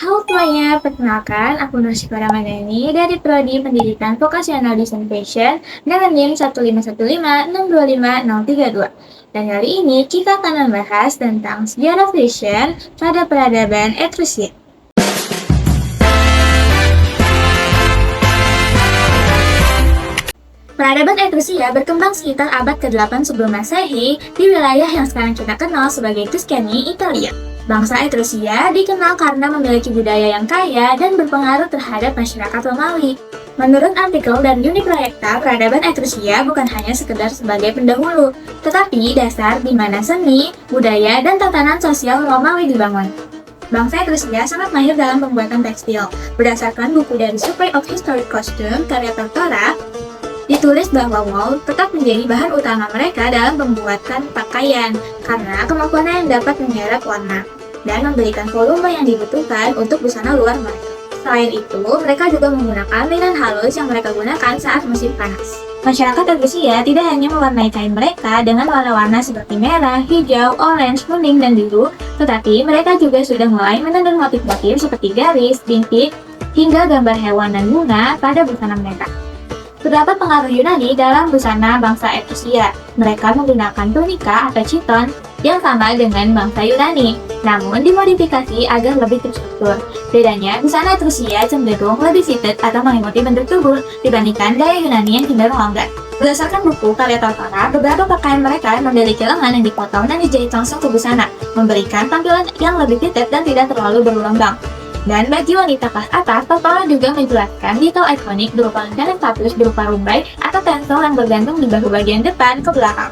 Halo semuanya, perkenalkan aku Nursyifa Ramadhani dari Prodi Pendidikan Vocational Design Fashion dengan NIM 15156256032. Dan kali ini kita akan membahas tentang sejarah fashion pada peradaban Etrusia. Peradaban Etrusia berkembang sekitar abad ke-8 sebelum Masehi di wilayah yang sekarang kita kenal sebagai Tuscany, Italia. Bangsa Etrusia dikenal karena memiliki budaya yang kaya dan berpengaruh terhadap masyarakat Romawi. Menurut artikel dari Uniproyekta, peradaban Etrusia bukan hanya sekedar sebagai pendahulu, tetapi dasar di mana seni, budaya, dan tatanan sosial Romawi dibangun. Bangsa Etrusia sangat mahir dalam pembuatan tekstil. Berdasarkan buku dari Survey of Historic Costume karya Tortora, ditulis bahwa wool tetap menjadi bahan utama mereka dalam pembuatan pakaian karena kemampuannya yang dapat menyerap warna dan memberikan volume yang dibutuhkan untuk busana luar mereka. Selain itu, mereka juga menggunakan linen halus yang mereka gunakan saat musim panas. Masyarakat Etrusia tidak hanya mewarnai kain mereka dengan warna-warna seperti merah, hijau, orange, kuning, dan biru, tetapi mereka juga sudah mulai menenun motif-motif seperti garis, bintik, hingga gambar hewan dan bunga pada busana mereka. Terdapat pengaruh Yunani dalam busana bangsa Etrusia. Mereka menggunakan tunika atau chiton yang sama dengan bangsa Yunani, namun dimodifikasi agar lebih terstruktur. Bedanya, busana Etrusia cenderung lebih fitted atau mengikuti bentuk tubuh dibandingkan gaya Yunani yang cenderung longgar. Berdasarkan buku karya Tortora, beberapa pakaian mereka memiliki lengan yang dipotong dan dijahit langsung ke busana, memberikan tampilan yang lebih fitted dan tidak terlalu berlubang. Dan bagi wanita kelas atas, Tortora juga menjelaskan detail ikonik berupa lingkaran status berupa rumbai atau tensel yang bergantung di bahu bagian depan ke belakang.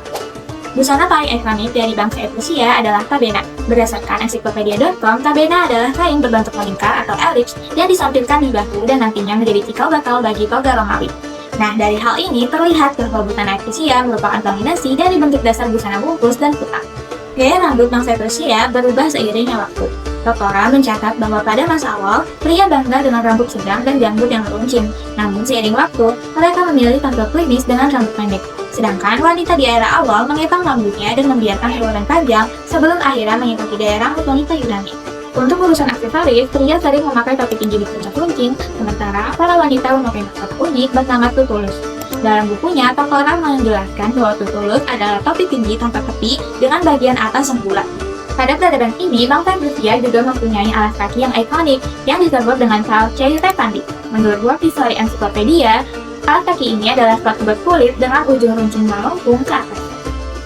Busana paling ikonik dari bangsa Etrusia adalah tabena. Berdasarkan ensiklopedia.com, tabena adalah kain berbentuk melingkar atau elips yang disampingkan di bahu dan nantinya menjadi cikal bakal bagi toga Romawi. Nah, dari hal ini terlihat bahwa busana Etrusia merupakan kombinasi dari bentuk dasar busana bungkus dan kutang. Gaya rambut bangsa Etrusia berubah seiringnya waktu. Tortora mencatat bahwa pada masa awal, pria bangga dengan rambut sedang dan janggut yang meruncing. Namun seiring waktu, mereka memilih tampil klimis dengan rambut pendek. Sedangkan wanita di era awal mengepang rambutnya dan membiarkan hewan panjang sebelum akhirnya mengikuti gaya rambut wanita Yunani. Untuk urusan aksesoris, pria sering memakai topi tinggi berpuncak runcing, sementara para wanita memakai mahkota unik bernama tutulus. Dalam bukunya, Tortora menjelaskan bahwa tutulus adalah topi tinggi tanpa tepi dengan bagian atas yang bulat. Pada peradaban ini, bangsa Etrusia juga mempunyai alas kaki yang ikonik yang disebut dengan Salce Tepandi. Menurut World History Encyclopedia, alas kaki ini adalah sepatu berkulit dengan ujung runcing melengkung ke atas.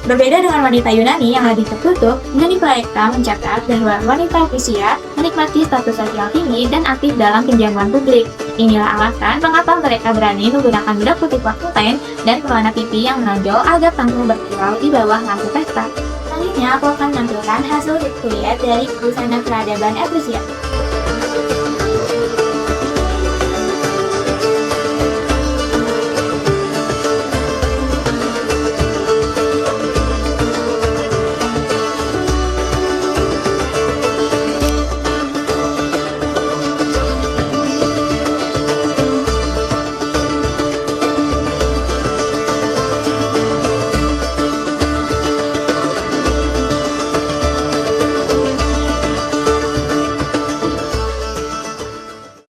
Berbeda dengan wanita Yunani yang lebih tertutup, Uniproyekta mencatat bahwa wanita Etrusia menikmati status sosial tinggi dan aktif dalam penjamuan publik. Inilah alasan mengapa mereka berani menggunakan bedak putih Lafontaine dan berwarna pipi yang menonjol agar tampil berkilau di bawah lampu pesta. Selanjutnya, aku akan menampilkan hasil kuliah dari busana peradaban Etrusia.